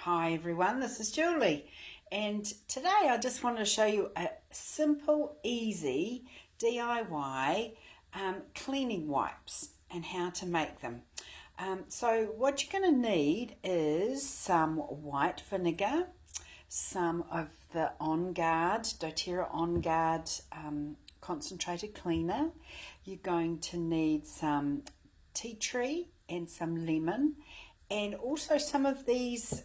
Hi everyone, this is Julie, and today I just wanted to show you a simple, easy DIY cleaning wipes and how to make them. So what you're going to need is some white vinegar, some of the On Guard, doTERRA On Guard concentrated cleaner. You're going to need some tea tree and some lemon, and also some of these,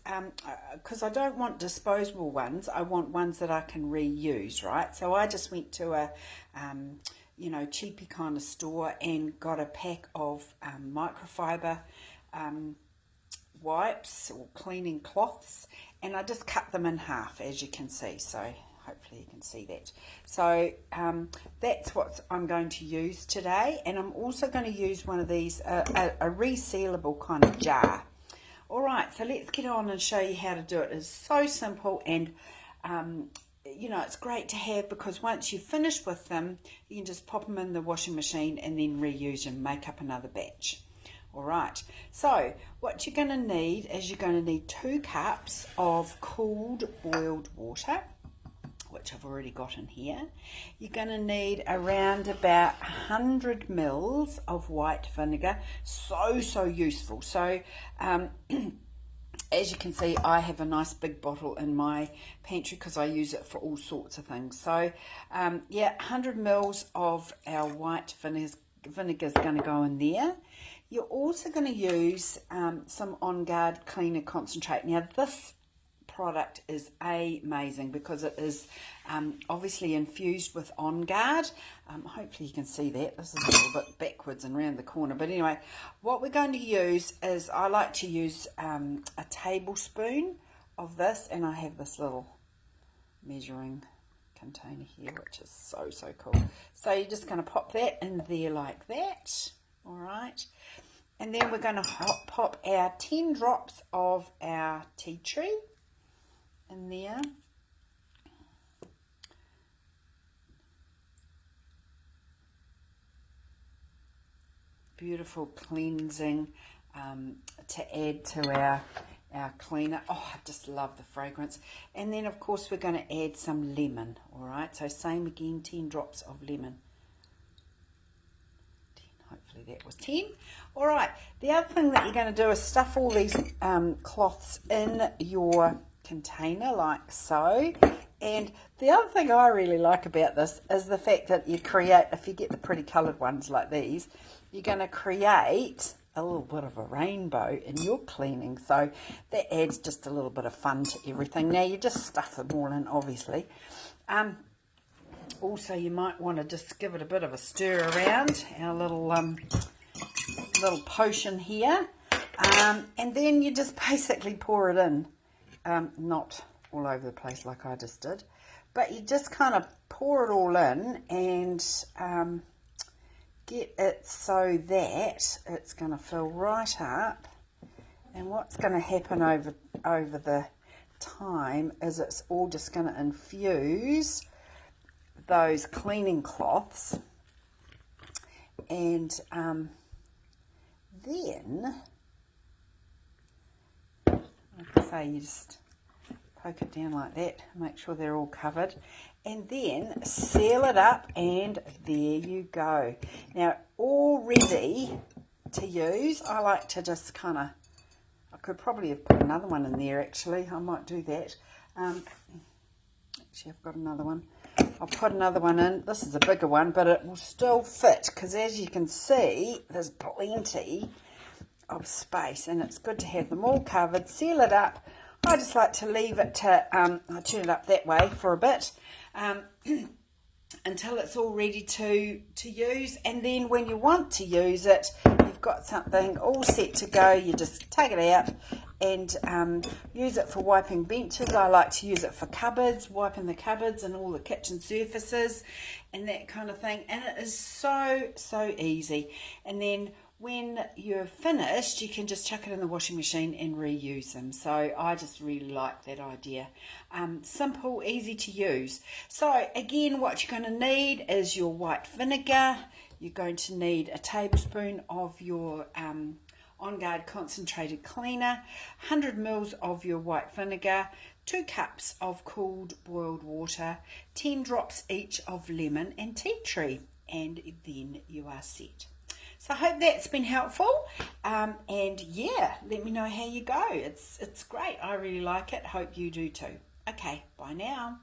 because I don't want disposable ones, I want ones that I can reuse, right? So I just went to a, cheapy kind of store and got a pack of microfiber wipes or cleaning cloths, and I just cut them in half, as you can see. So hopefully you can see that. So that's what I'm going to use today, and I'm also going to use one of these, a resealable kind of jar. Alright, so let's get on and show you how to do it. It's so simple, and it's great to have, because once you've finished with them, you can just pop them in the washing machine and then reuse them, make up another batch. Alright, so what you're going to need is you're going to need 2 cups of cooled boiled water, which I've already got in here. You're going to need around about 100 mils of white vinegar. So useful. So as you can see, I have a nice big bottle in my pantry because I use it for all sorts of things. So 100 mils of our white vinegar is going to go in there. You're also going to use some On Guard cleaner concentrate. Now this product is amazing because it is obviously infused with On Guard. Hopefully you can see that. This is a little bit backwards and around the corner, but anyway, what we're going to use is, I like to use a tablespoon of this, and I have this little measuring container here, which is so cool. So you're just going to pop that in there like that. All right, and then we're going to pop our 10 drops of our tea tree in there. Beautiful cleansing to add to our cleaner. Oh, I just love the fragrance. And then of course we're going to add some lemon. All right, so same again, 10 drops of lemon. Hopefully that was 10. All right, the other thing that you're going to do is stuff all these cloths in your container like so. And the other thing I really like about this is the fact that you create, if you get the pretty coloured ones like these, you're going to create a little bit of a rainbow in your cleaning. So that adds just a little bit of fun to everything. Now you just stuff them all in, obviously. Also, you might want to just give it a bit of a stir around, our little potion here, and then you just basically pour it in, not all over the place like I just did, but you just kind of pour it all in and get it so that it's going to fill right up. And what's going to happen over the time is it's all just going to infuse those cleaning cloths, and then, like I say, you just poke it down like that, make sure they're all covered, and then seal it up, and there you go. Now, all ready to use. I like to just kind of, I could probably have put another one in there actually, I might do that. Actually, I've got another one. I'll put another one in. This is a bigger one, but it will still fit, because as you can see, there's plenty of space, and it's good to have them all covered. Seal it up. I just like to leave it to, I turn it up that way for a bit, until it's all ready to use. And then when you want to use it, you've got something all set to go. You just take it out and use it for wiping benches. I like to use it for cupboards, wiping the cupboards and all the kitchen surfaces and that kind of thing. And it is so easy. And then when you're finished, you can just chuck it in the washing machine and reuse them. So I just really like that idea. Simple, easy to use. So again, what you're going to need is your white vinegar. You're going to need a tablespoon of your On Guard concentrated cleaner, 100 mils of your white vinegar, 2 cups of cooled boiled water, 10 drops each of lemon and tea tree, and then you are set. So I hope that's been helpful, and yeah, let me know how you go. It's great. I really like it. Hope you do too. Okay, bye now.